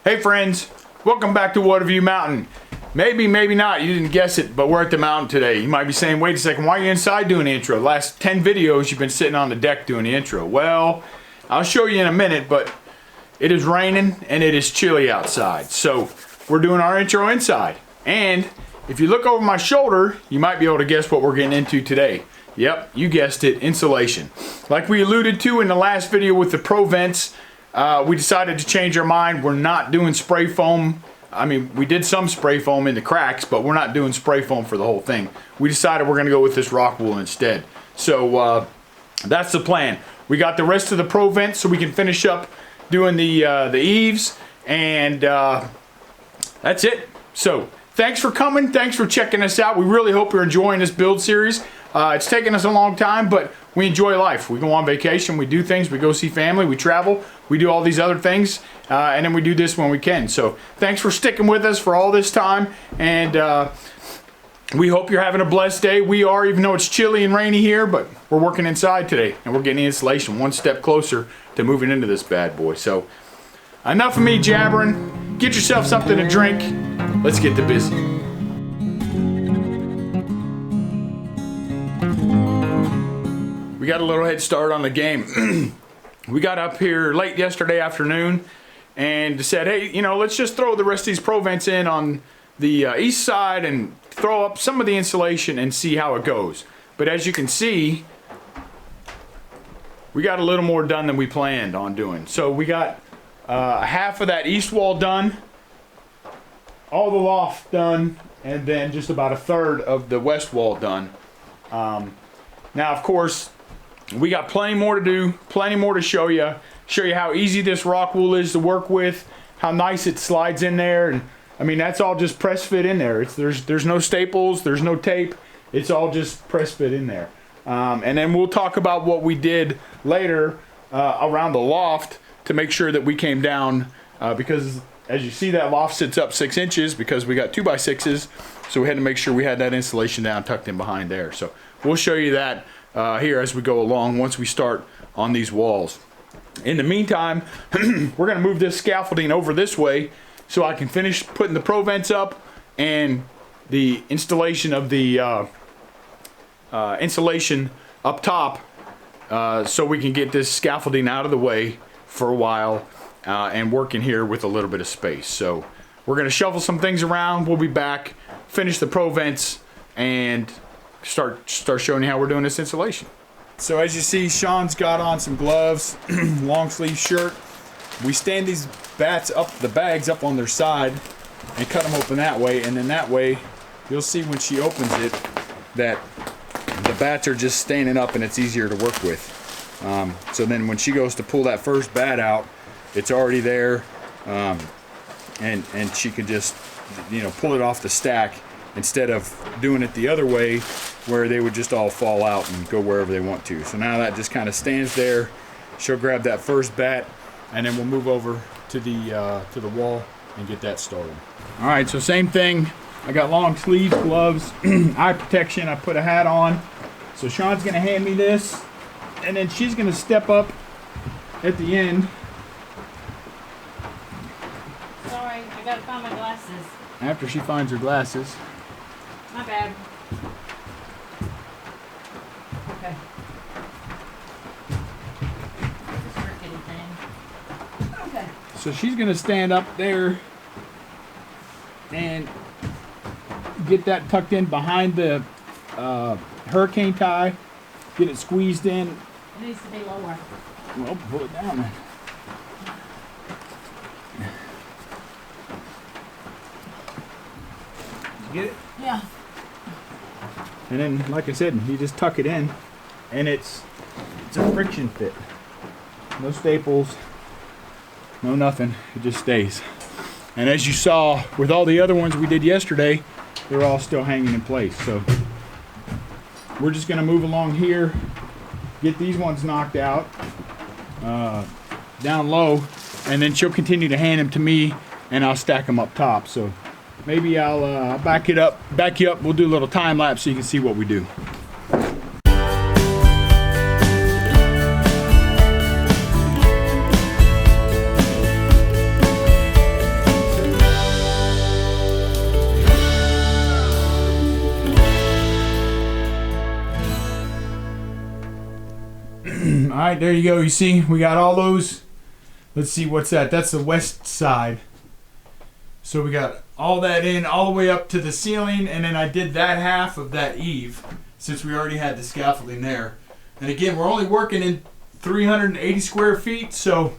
Hey friends, welcome back to Watavue Mountain. Maybe, maybe not, you didn't guess it, but we're at the mountain today. You might be saying, wait a second, why are you inside doing the intro? Last 10 videos you've been sitting on the deck doing the intro. Well, I'll show you in a minute, but it is raining and it is chilly outside. So we're doing our intro inside. And if you look over my shoulder, you might be able to guess what we're getting into today. Yep, you guessed it, insulation. Like we alluded to in the last video with the Pro Vents, we decided to change our mind. We're not doing spray foam. I mean, we did some spray foam in the cracks, but we're not doing spray foam for the whole thing. We decided we're gonna go with this Rockwool instead. So that's the plan. We got the rest of the Pro Vents so we can finish up doing the eaves, and that's it. So thanks for coming, thanks for checking us out. We really hope you're enjoying this build series. It's taken us a long time, but we enjoy life. We go on vacation, we do things, we go see family, we travel, we do all these other things, and then we do this when we can. So thanks for sticking with us for all this time, and we hope you're having a blessed day. We are, even though it's chilly and rainy here, but we're working inside today, and we're getting the insulation one step closer to moving into this bad boy. So enough of me jabbering. Get yourself something to drink. Let's get to busy. We got a little head start on the game. We got up here late yesterday afternoon and said, hey, you know, let's just throw the rest of these Pro Vents in on the east side and throw up some of the insulation and see how it goes. But as you can see, we got a little more done than we planned on doing. So we got half of that east wall done, all the loft done, and then just about a third of the west wall done. Now, of course, we got plenty more to do, plenty more to show you how easy this Rockwool is to work with, how nice it slides in there, and I mean that's all just press fit in there. There's no staples, there's no tape, it's all just press fit in there. And then we'll talk about what we did later around the loft to make sure that we came down because as you see, that loft sits up 6 inches because we got 2x6s, so we had to make sure we had that insulation down tucked in behind there. So we'll show you that here as we go along once we start on these walls. In the meantime, we're going to move this scaffolding over this way so I can finish putting the Pro Vents up and the installation of the insulation up top so we can get this scaffolding out of the way for a while and work in here with a little bit of space. So we're going to shuffle some things around. We'll be back, finish the Pro Vents, and start showing you how we're doing this insulation. So as you see, Sean's got on some gloves, long sleeve shirt. We stand these the bags up on their side and cut them open that way, and then that way you'll see when she opens it that the bats are just standing up and it's easier to work with. So then when she goes to pull that first bat out, it's already there, and she can just, you know, pull it off the stack instead of doing it the other way where they would just all fall out and go wherever they want to. So now that just kind of stands there. She'll grab that first bat and then we'll move over to the wall and get that started. All right, so same thing. I got long sleeves, gloves, eye protection. I put a hat on. So Sean's gonna hand me this and then she's gonna step up at the end. Sorry, I gotta find my glasses. After she finds her glasses. My bad. Okay. This rickety thing. Okay. So she's gonna stand up there and get that tucked in behind the hurricane tie. Get it squeezed in. It needs to be lower. Well, pull it down then. Get it? Yeah. And then, like I said, you just tuck it in, and it's a friction fit. No staples, no nothing. It just stays. And as you saw with all the other ones we did yesterday, they're all still hanging in place. So we're just gonna move along here, get these ones knocked out down low, and then she'll continue to hand them to me, and I'll stack them up top. So maybe I'll back you up. We'll do a little time lapse so you can see what we do. right, there you go. You see, we got all those. Let's see, what's that? That's the west side. So we got all that in all the way up to the ceiling, and then I did that half of that eave since we already had the scaffolding there. And again, we're only working in 380 square feet, so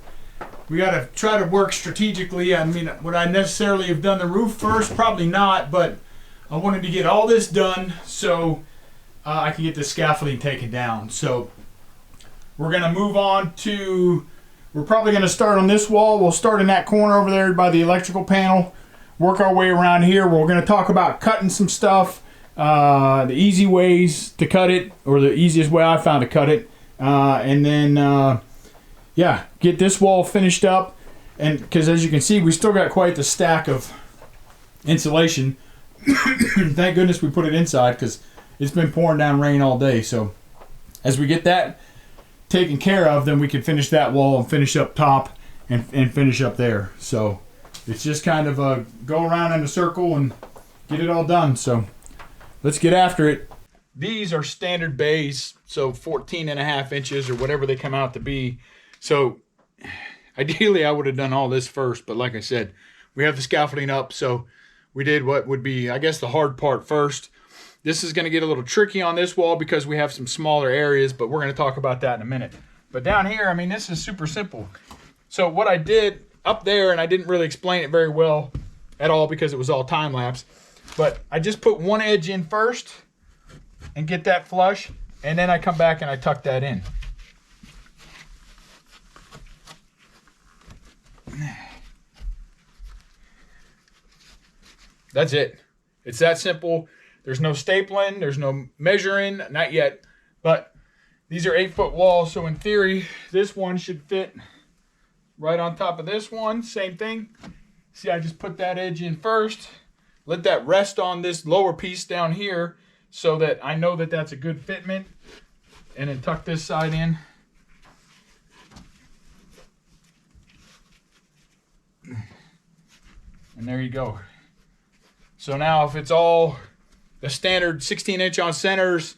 we got to try to work strategically. I mean, would I necessarily have done the roof first? Probably not, but I wanted to get all this done so I can get the scaffolding taken down. So we're going to move on to, we're probably going to start on this wall. We'll start in that corner over there by the electrical panel, work our way around here. We're going to talk about cutting some stuff, the easy ways to cut it, or the easiest way I found to cut it. And then, yeah, get this wall finished up. And because as you can see, we still got quite the stack of insulation. Thank goodness we put it inside because it's been pouring down rain all day. So as we get that taken care of, then we can finish that wall and finish up top and finish up there. So it's just kind of a go around in a circle and get it all done. So let's get after it. These are standard bays, so 14.5 inches or whatever they come out to be. So ideally I would have done all this first, but like I said, we have the scaffolding up, so we did what would be, I guess, the hard part first. This is going to get a little tricky on this wall because we have some smaller areas, but we're going to talk about that in a minute. But down here, I mean, this is super simple. So what I did up there, and I didn't really explain it very well at all because it was all time-lapse, but I just put one edge in first and get that flush, and then I come back and I tuck that in. That's it. It's that simple. There's no stapling, there's no measuring, not yet, but these are 8-foot walls, so in theory, this one should fit right on top of this one. Same thing. See, I just put that edge in first, let that rest on this lower piece down here so that I know that that's a good fitment, and then tuck this side in. And there you go. So now if it's all the standard 16-inch on centers,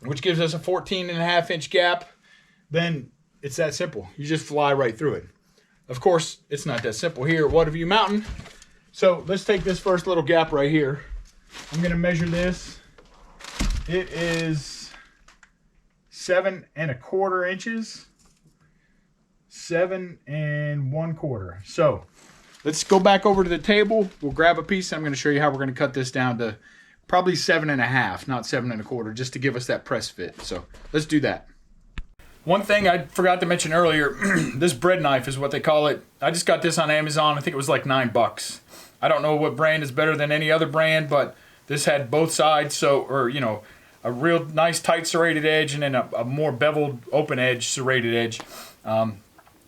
which gives us a 14.5 inch gap, then it's that simple. You just fly right through it. Of course, it's not that simple here at Watavue Mountain. So let's take this first little gap right here. I'm gonna measure this. It is 7 1/4 inches. 7 1/4. So let's go back over to the table. We'll grab a piece. I'm going to show you how we're going to cut this down to probably 7 1/2, not 7 1/4, just to give us that press fit. So let's do that. One thing I forgot to mention earlier, this bread knife is what they call it. I just got this on Amazon. I think it was like $9. I don't know what brand is better than any other brand, but this had both sides. So, or, you know, a real nice tight serrated edge and then a more beveled open edge serrated edge.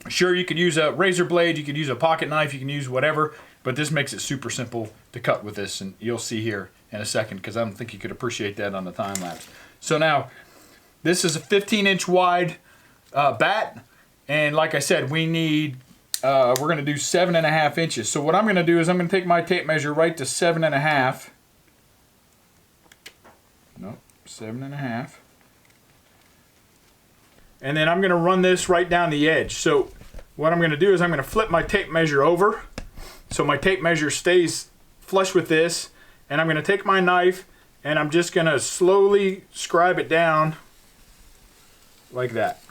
Sure, you could use a razor blade, you could use a pocket knife, you can use whatever, but this makes it super simple to cut with this, and you'll see here in a second because I don't think you could appreciate that on the time lapse. So now, this is a 15-inch wide bat, and like I said, we need, we're going to do 7 1/2 inches. So what I'm going to do is I'm going to take my tape measure right to 7 1/2. Nope, 7 1/2. And then I'm going to run this right down the edge. So what I'm going to do is I'm going to flip my tape measure over so my tape measure stays flush with this, and I'm going to take my knife and I'm just going to slowly scribe it down like that.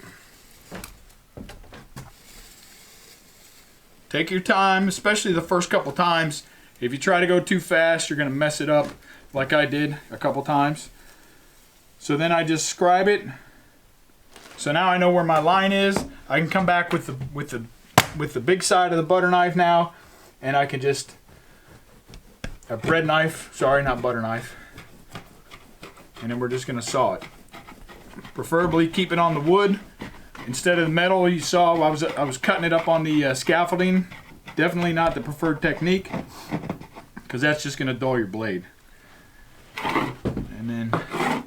Take your time, especially the first couple times. If you try to go too fast, you're going to mess it up like I did a couple times. So then I just scribe it. So now I know where my line is. I can come back with the big side of the butter knife now, and I can just a bread knife. Sorry, not butter knife. And then we're just gonna saw it. Preferably keep it on the wood instead of the metal. You saw I was cutting it up on the scaffolding. Definitely not the preferred technique because that's just gonna dull your blade. And then a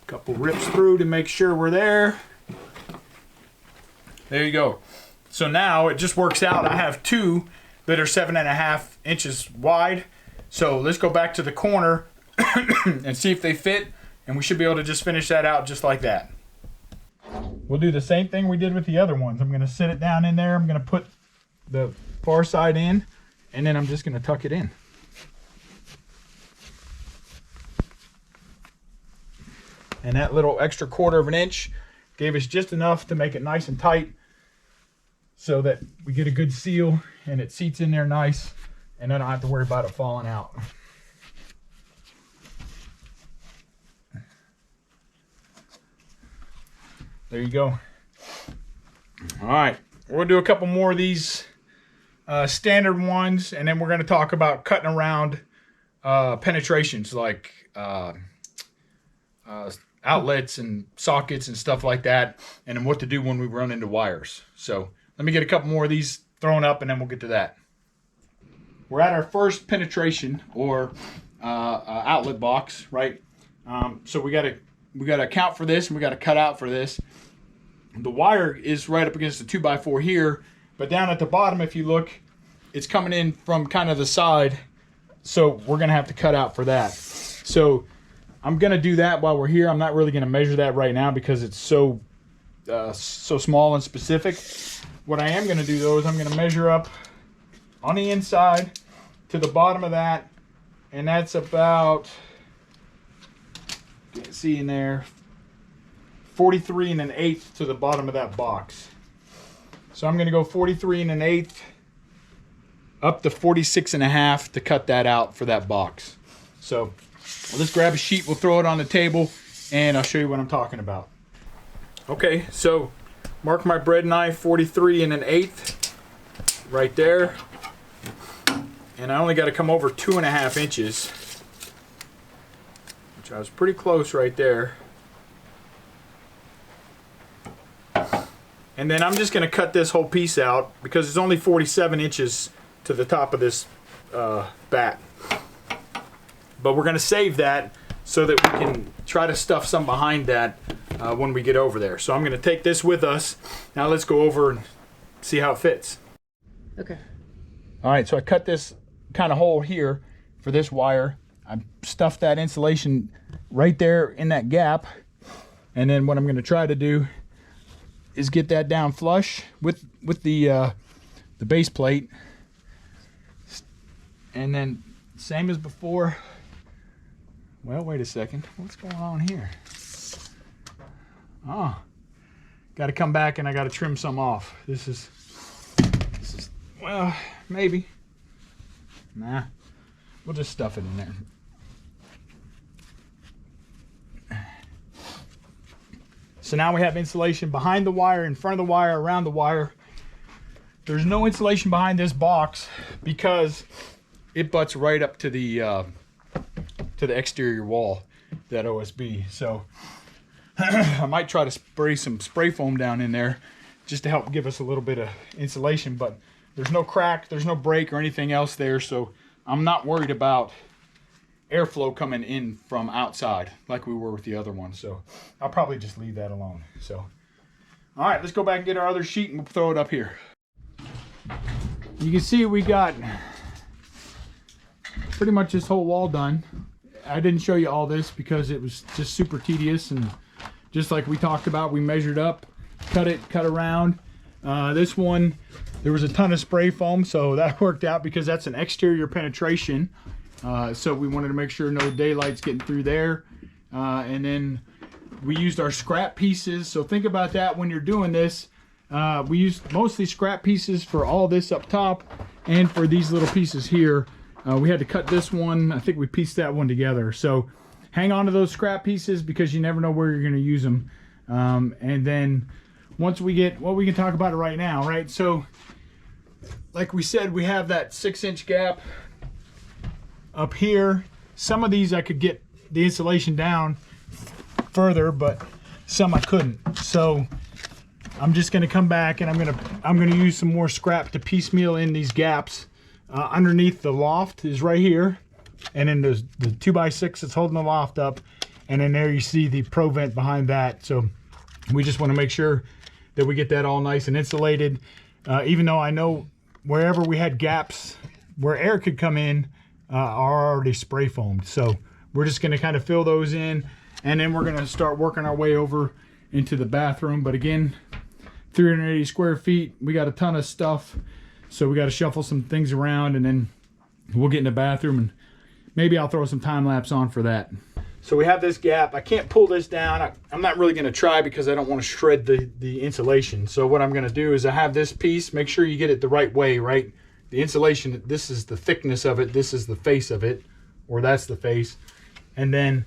couple rips through to make sure we're there. There you go. So now it just works out. I have two that are 7 1/2 inches wide. So let's go back to the corner and see if they fit, and we should be able to just finish that out just like that. we'll do the same thing we did with the other ones. I'm gonna sit it down in there. I'm gonna put the far side in, and then I'm just gonna tuck it in. And that little extra 1/4 of an inch gave us just enough to make it nice and tight so that we get a good seal and it seats in there nice, and I don't have to worry about it falling out. There you go. All right, we're gonna do a couple more of these standard ones, and then we're gonna talk about cutting around penetrations like outlets and sockets and stuff like that, and then what to do when we run into wires. So let me get a couple more of these thrown up, and then we'll get to that. We're at our first penetration or outlet box, right? So we gotta account for this, and we gotta cut out for this. The wire is right up against the 2x4 here, but down at the bottom, if you look, it's coming in from kind of the side, so we're gonna have to cut out for that. So I'm gonna do that while we're here. I'm not really gonna measure that right now because it's so small and specific. What I am gonna do though is I'm gonna measure up on the inside to the bottom of that, and that's about, you can see in there, 43 1/8 to the bottom of that box. So I'm gonna go 43 1/8 up to 46 1/2 to cut that out for that box. So we'll just grab a sheet, we'll throw it on the table, and I'll show you what I'm talking about. Okay, so mark my bread knife 43 1/8 right there. And I only got to come over 2 1/2 inches, which I was pretty close right there. And then I'm just going to cut this whole piece out because it's only 47 inches to the top of this bat. But we're going to save that so that we can try to stuff some behind that when we get over there. So I'm going to take this with us. Now let's go over and see how it fits. Okay. All right, so I cut this kind of hole here for this wire. I stuffed that insulation right there in that gap. And then what I'm going to try to do is get that down flush with the base plate. And then same as before. Well, wait a second. What's going on here? Oh, got to come back and I got to trim some off. This is, well, maybe. Nah, we'll just stuff it in there. So now we have insulation behind the wire, in front of the wire, around the wire. There's no insulation behind this box because it butts right up to the exterior wall, that OSB. So I might try to spray some spray foam down in there just to help give us a little bit of insulation, but there's no crack, there's no break or anything else there, so I'm not worried about airflow coming in from outside like we were with the other one. So I'll probably just leave that alone. So all right, let's go back and get our other sheet and we'll throw it up here. You can see we got pretty much this whole wall done. I didn't show you all this because it was just super tedious, and just like we talked about, we measured up, cut around. This one, there was a ton of spray foam, so that worked out because that's an exterior penetration. So we wanted to make sure no daylight's getting through there. And then we used our scrap pieces. So think about that when you're doing this. We used mostly scrap pieces for all this up top and for these little pieces here. We had to cut this one. I think we pieced that one together. So hang on to those scrap pieces because you never know where you're going to use them. And then once we get, well, we can talk about it right now, right? So like we said, we have that 6-inch gap up here. Some of these I could get the insulation down further, but some I couldn't. So I'm just going to come back and I'm going to use some more scrap to piecemeal in these gaps. Underneath the loft is right here, and then there's the 2x6 that's holding the loft up, and then there you see the pro vent behind that. So we just want to make sure that we get that all nice and insulated, even though I know wherever we had gaps where air could come in are already spray foamed. So we're just going to kind of fill those in, and then we're going to start working our way over into the bathroom. But again, 380 square feet, we got a ton of stuff, so we got to shuffle some things around, and then we'll get in the bathroom, and maybe I'll throw some time lapse on for that. So we have this gap. I can't pull this down. I'm not really going to try because I don't want to shred the insulation. So what I'm going to do is I have this piece. Make sure you get it the right way, right? The insulation, this is the thickness of it. This is the face of it, or that's the face. And then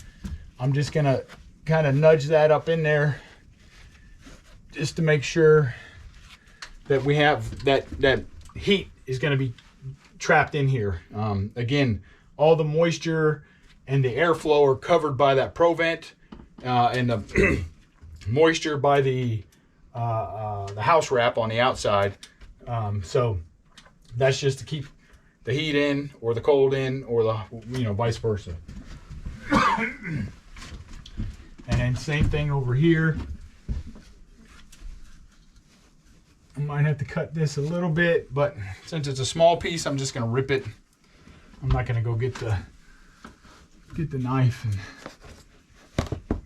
I'm just going to kind of nudge that up in there just to make sure that we have that heat is going to be trapped in here. Again, all the moisture and the airflow are covered by that Provent, and the moisture by the house wrap on the outside. So that's just to keep the heat in, or the cold in, or the vice versa. And then same thing over here. I might have to cut this a little bit, but since it's a small piece, I'm just going to rip it. I'm not going to go get the knife and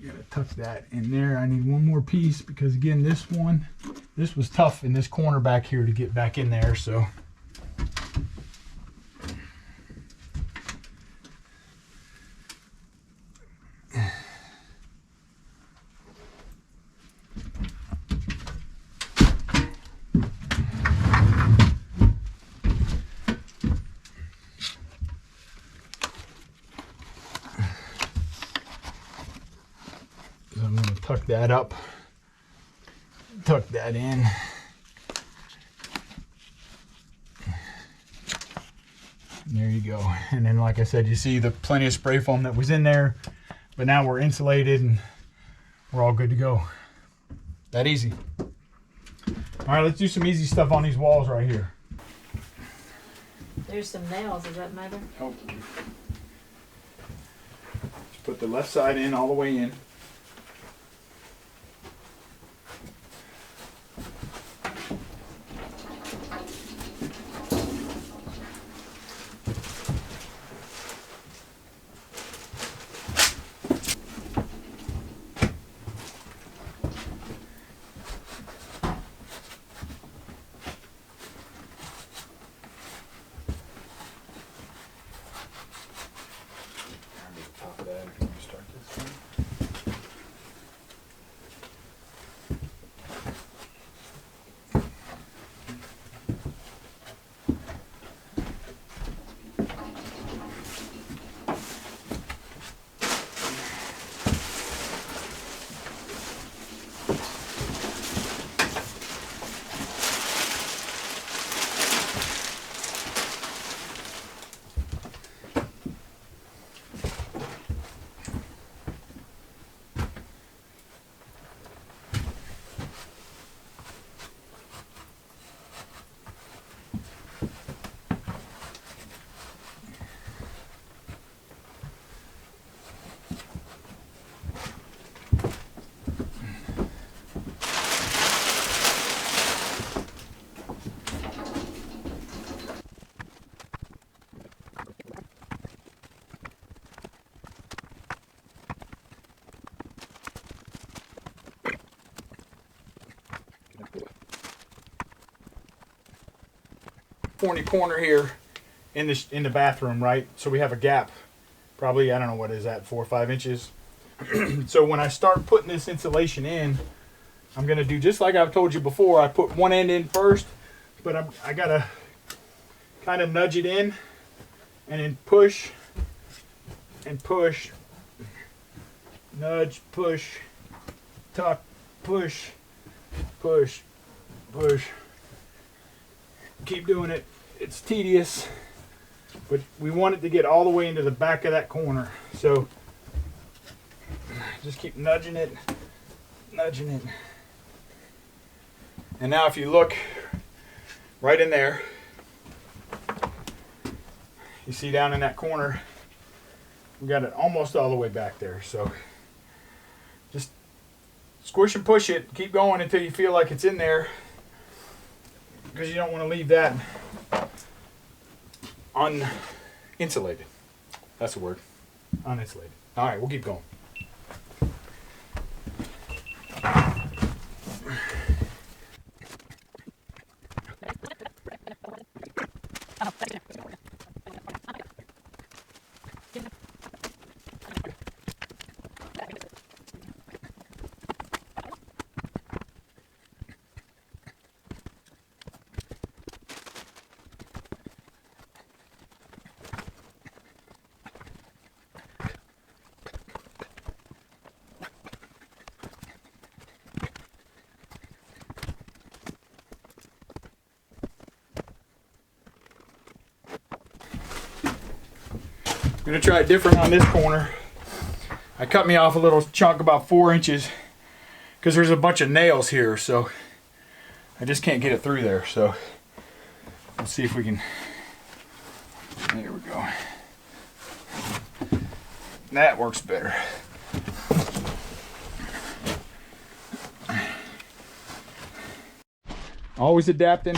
gotta tuck that in there. I need one more piece because again, this was tough in this corner back here to get back in there. So I'm going to tuck that up, tuck that in. There you go. And then, like I said, you see the plenty of spray foam that was in there, but now we're insulated and we're all good to go. That easy. All right, let's do some easy stuff on these walls right here. There's some nails. Does that matter? Oh. Just put the left side in all the way in. Corner here in the bathroom, right? So we have a gap, probably, I don't know, what is that, 4 or 5 inches. So when I start putting this insulation in, I'm gonna do just like I've told you before. I put one end in first, but I gotta kind of nudge it in and then push and push, nudge, push, tuck, push, push, push. Keep doing it. It's tedious, but we want it to get all the way into the back of that corner. So just keep nudging it, nudging it. And now if you look right in there, you see down in that corner, we got it almost all the way back there. So just squish and push it. Keep going until you feel like it's in there, because you don't want to leave that uninsulated. That's the word. Uninsulated. All right, we'll keep going. I'm gonna try it different on this corner. I cut me off a little chunk about 4 inches because there's a bunch of nails here, so I just can't get it through there. So let's see if we can. There we go. That works better. Always adapting.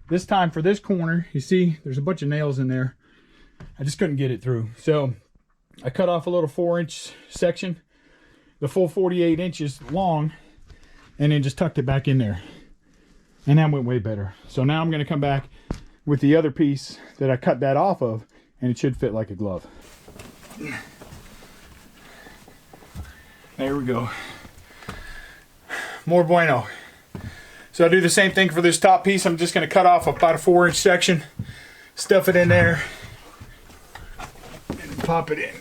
This time for this corner, you see there's a bunch of nails in there. I just couldn't get it through. So I cut off a little 4-inch section, the full 48 inches long, and then just tucked it back in there. And that went way better. So now I'm gonna come back with the other piece that I cut that off of, and it should fit like a glove. There we go. More bueno. So I do the same thing for this top piece. I'm just gonna cut off about a 4-inch section, stuff it in there, and pop it in.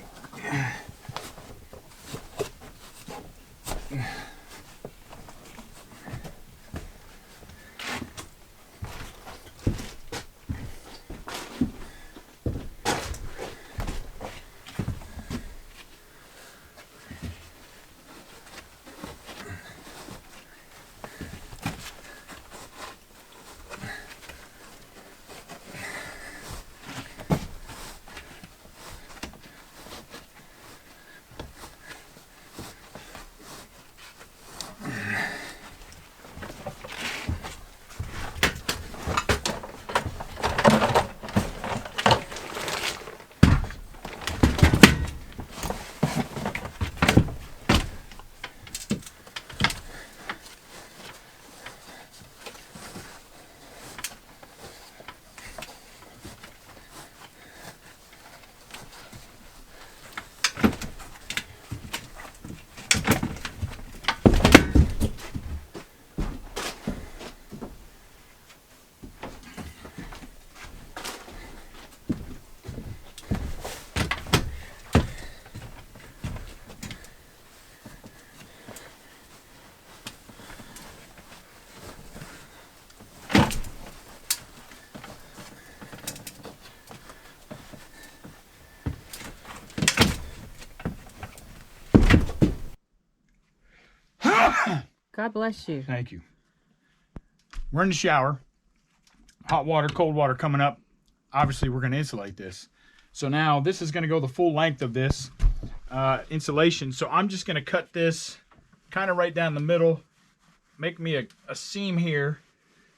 God bless you. Thank you. We're in the shower. Hot water, cold water coming up. Obviously, we're going to insulate this. So now this is going to go the full length of this insulation. So I'm just going to cut this kind of right down the middle, make me a seam here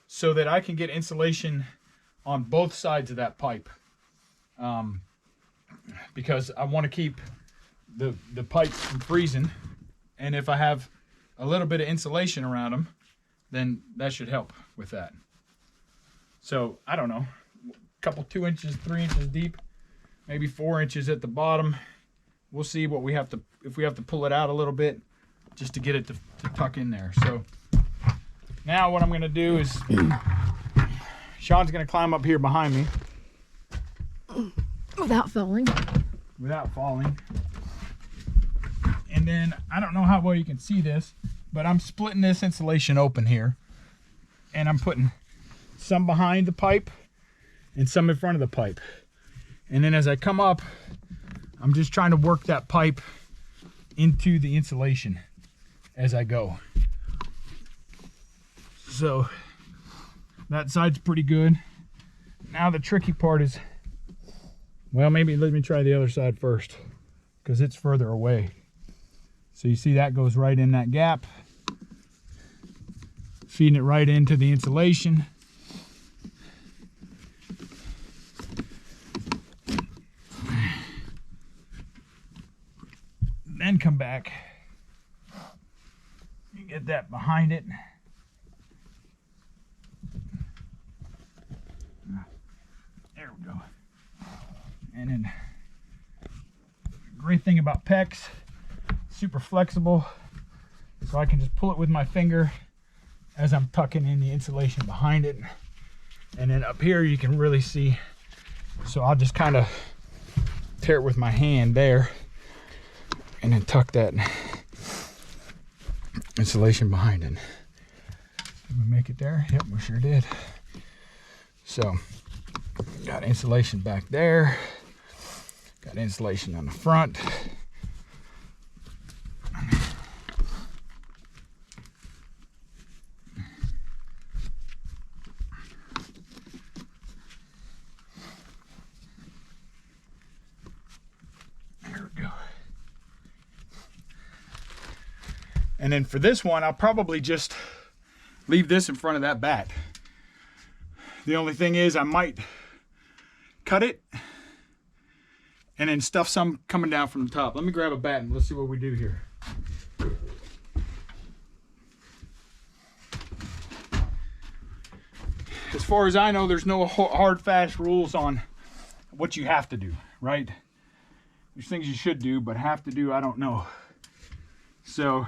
so that I can get insulation on both sides of that pipe. Because I want to keep the pipes from freezing. And if I have a little bit of insulation around them, then that should help with that. So I don't know, a couple 2 inches, 3 inches deep, maybe 4 inches at the bottom. We'll see what we have to, if we have to pull it out a little bit just to get it to tuck in there. So now what I'm gonna do is, Sean's gonna climb up here behind me. Without falling. Without falling. And then, I don't know how well you can see this, but I'm splitting this insulation open here. And I'm putting some behind the pipe and some in front of the pipe. And then as I come up, I'm just trying to work that pipe into the insulation as I go. So that side's pretty good. Now the tricky part is, well, maybe let me try the other side first because it's further away. So you see that goes right in that gap, feeding it right into the insulation. Then come back and get that behind it. we go. And then great thing about PEX, super flexible, so I can just pull it with my finger as I'm tucking in the insulation behind it. And then up here you can really see, so I'll just kind of tear it with my hand there and then tuck that insulation behind it. Did we make it there? Yep, we sure did. So got insulation back there, got insulation on the front. And then for this one, I'll probably just leave this in front of that bat. The only thing is I might cut it and then stuff some coming down from the top. Let me grab a bat and let's see what we do here. As far as I know, there's no hard, fast rules on what you have to do, right? There's things you should do, but have to do, I don't know. So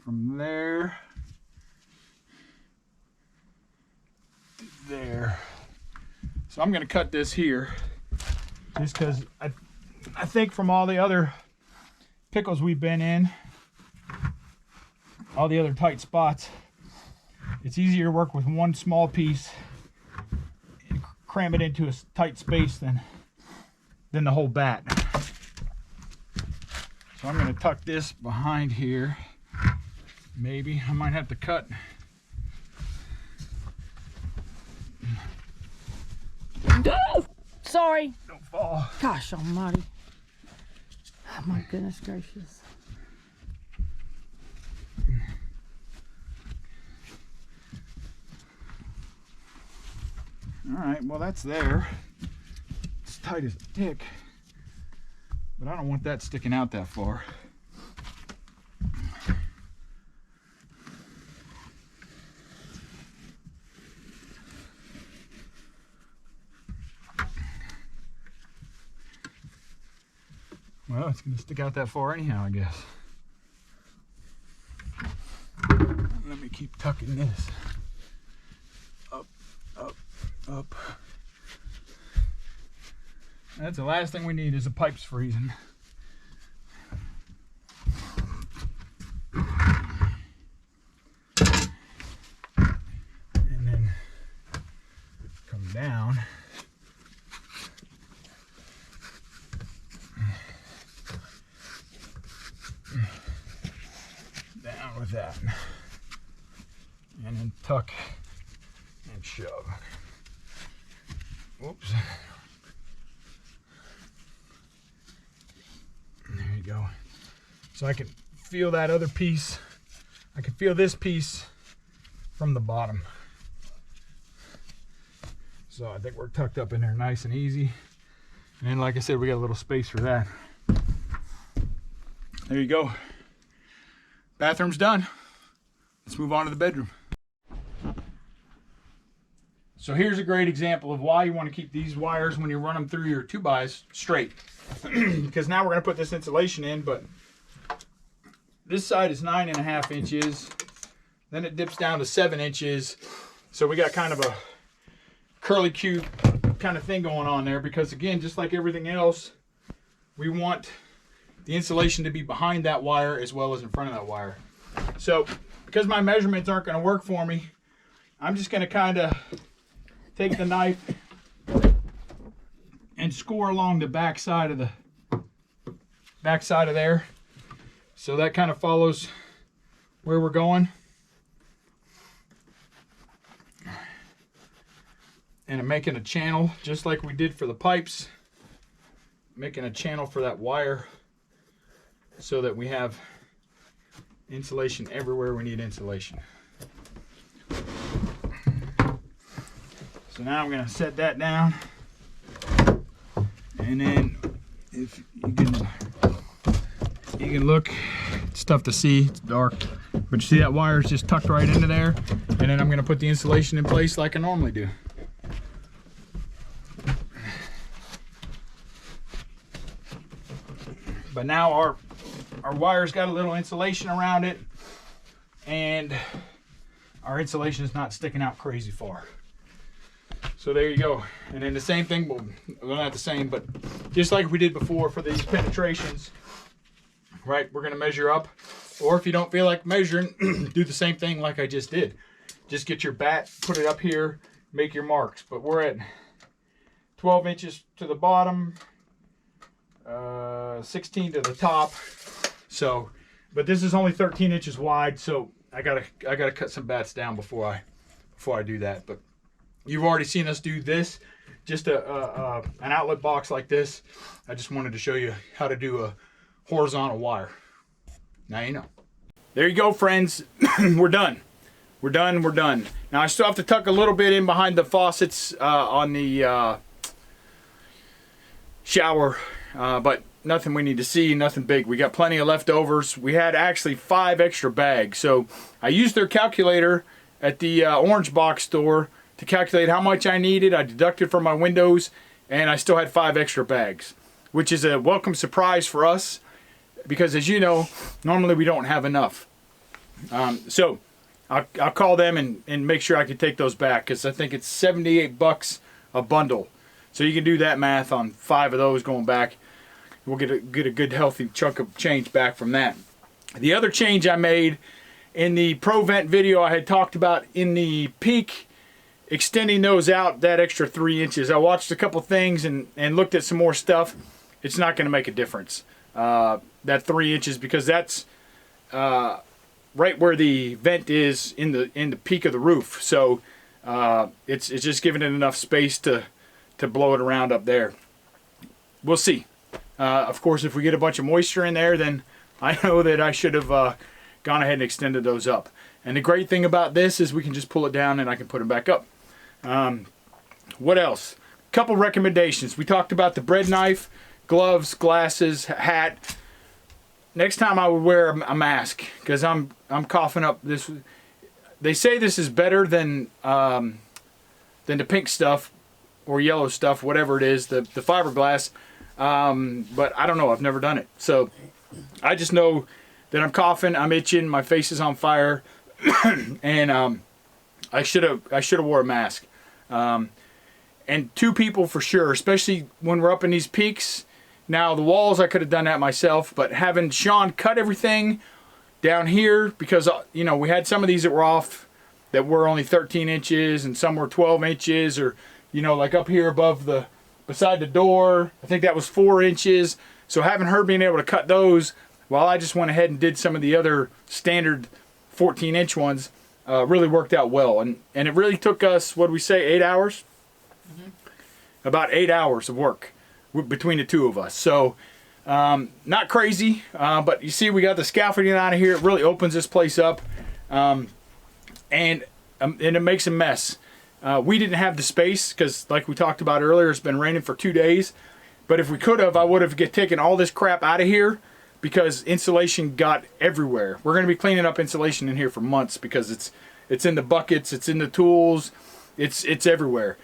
from there to there. So I'm gonna cut this here just because I think from all the other pickles we've been in, all the other tight spots, it's easier to work with one small piece and cram it into a tight space than the whole bat. So I'm gonna tuck this behind here. Maybe I might have to cut. Oh, sorry. Don't fall. Gosh almighty. Oh, my goodness gracious. All right, well that's there. It's tight as a tick, but I don't want that sticking out that far. Well, it's going to stick out that far anyhow, I guess. Let me keep tucking this. Up, up, up. That's the last thing we need is the pipes freezing. And then come down. Down with that. And then tuck and shove. Whoops. There you go. So I can feel that other piece. I can feel this piece from the bottom. So I think we're tucked up in there nice and easy. And then, like I said, we got a little space for that. There you go. Bathroom's done. Let's move on to the bedroom. So here's a great example of why you want to keep these wires when you run them through your 2x straight. Because now we're going to put this insulation in, but this side is 9.5 inches. Then it dips down to 7 inches. So we got kind of a curly Q kind of thing going on there, because again, just like everything else, we want the insulation to be behind that wire as well as in front of that wire. So because my measurements aren't going to work for me, I'm just going to kind of take the knife and score along the back side of there. So that kind of follows where we're going. And I'm making a channel just like we did for the pipes, making a channel for that wire so that we have insulation everywhere we need insulation. So now I'm going to set that down, and then if you can look, it's tough to see, it's dark, but But you see that wire is just tucked right into there, and then I'm going to put the insulation in place like I normally do. But now our wire's got a little insulation around it, and our insulation is not sticking out crazy far. So there you go. And then the same thing, well not the same, but just like we did before for these penetrations, right? We're gonna measure up, or if you don't feel like measuring, do the same thing like I just did. Just get your bat, put it up here, make your marks. But we're at 12 inches to the bottom, 16 to the top. So, but this is only 13 inches wide, so I gotta cut some bats down before I do that. But you've already seen us do this, just an outlet box like this. I just wanted to show you how to do a horizontal wire. Now you know. There you go, friends. We're done. We're done. Now I still have to tuck a little bit in behind the faucets on the shower, but nothing we need to see, nothing big. We got plenty of leftovers. We had actually 5 extra bags. So I used their calculator at the Orange Box store to calculate how much I needed. I deducted from my windows, and I still had 5 extra bags, which is a welcome surprise for us because, as you know, normally we don't have enough. So I'll call them and make sure I can take those back, because I think it's $78 a bundle. So you can do that math on 5 of those going back. We'll get a good healthy chunk of change back from that. The other change I made in the ProVent video, I had talked about in the peak, extending those out that extra 3 inches. I watched a couple things and looked at some more stuff. It's not going to make a difference, that 3 inches, because that's right where the vent is in the peak of the roof. So it's just giving it enough space to blow it around up there. We'll see. Of course, if we get a bunch of moisture in there, then I know that I should have gone ahead and extended those up. And the great thing about this is we can just pull it down and I can put them back up. What else? Couple recommendations. We talked about the bread knife, gloves, glasses, hat. Next time I would wear a mask, because I'm coughing up this. They say this is better than the pink stuff or yellow stuff, whatever it is, the fiberglass. But I don't know. I've never done it. So I just know that I'm coughing, I'm itching, my face is on fire, and I should have wore a mask. And 2 people for sure, especially when we're up in these peaks. Now the walls, I could have done that myself, but having Sean cut everything down here, because you know, we had some of these that were off, that were only 13 inches, and some were 12 inches, or you know, like up here above the beside the door, I think that was 4 inches. So having her being able to cut those, while I just went ahead and did some of the other standard 14-inch ones, really worked out well. And it really took us, what did we say, 8 hours? Mm-hmm. About 8 hours of work between the 2 of us. So not crazy, but you see we got the scaffolding out of here. It really opens this place up, and it makes a mess. We didn't have the space because, like we talked about earlier, it's been raining for 2 days. But if we could have, I would have taken all this crap out of here, because insulation got everywhere. We're going to be cleaning up insulation in here for months, because it's in the buckets, it's in the tools, it's everywhere.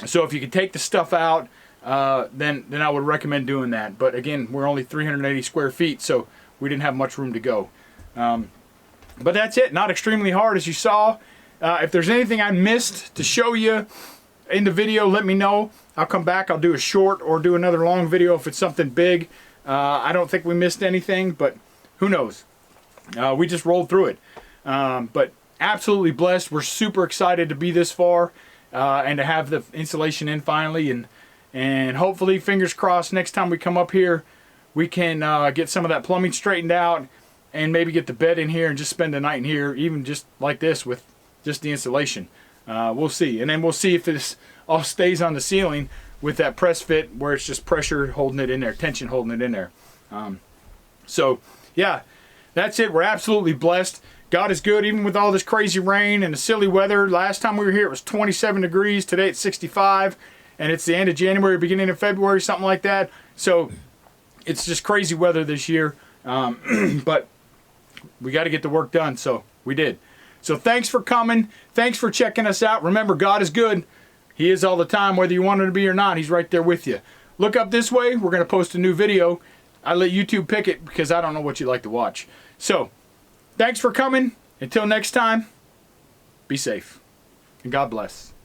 So if you could take the stuff out, then I would recommend doing that. But again, we're only 380 square feet, so we didn't have much room to go. But that's it. Not extremely hard, as you saw. If there's anything I missed to show you in the video, let me know. I'll come back. I'll do a short or do another long video if it's something big. I don't think we missed anything, but who knows? We just rolled through it. But absolutely blessed. We're super excited to be this far and to have the insulation in finally. And hopefully, fingers crossed, next time we come up here, we can get some of that plumbing straightened out and maybe get the bed in here and just spend the night in here, even just like this with just the insulation. We'll see. And then we'll see if this all stays on the ceiling with that press fit, where it's just pressure holding it in there, tension holding it in there. So yeah, that's it. We're absolutely blessed. God is good, even with all this crazy rain and the silly weather. Last time we were here, it was 27 degrees. Today it's 65, and it's the end of January, beginning of February, something like that. So it's just crazy weather this year. But we got to get the work done. So we did. So thanks for coming. Thanks for checking us out. Remember, God is good. He is all the time, whether you want him to be or not. He's right there with you. Look up this way. We're going to post a new video. I let YouTube pick it because I don't know what you like to watch. So thanks for coming. Until next time, be safe and God bless.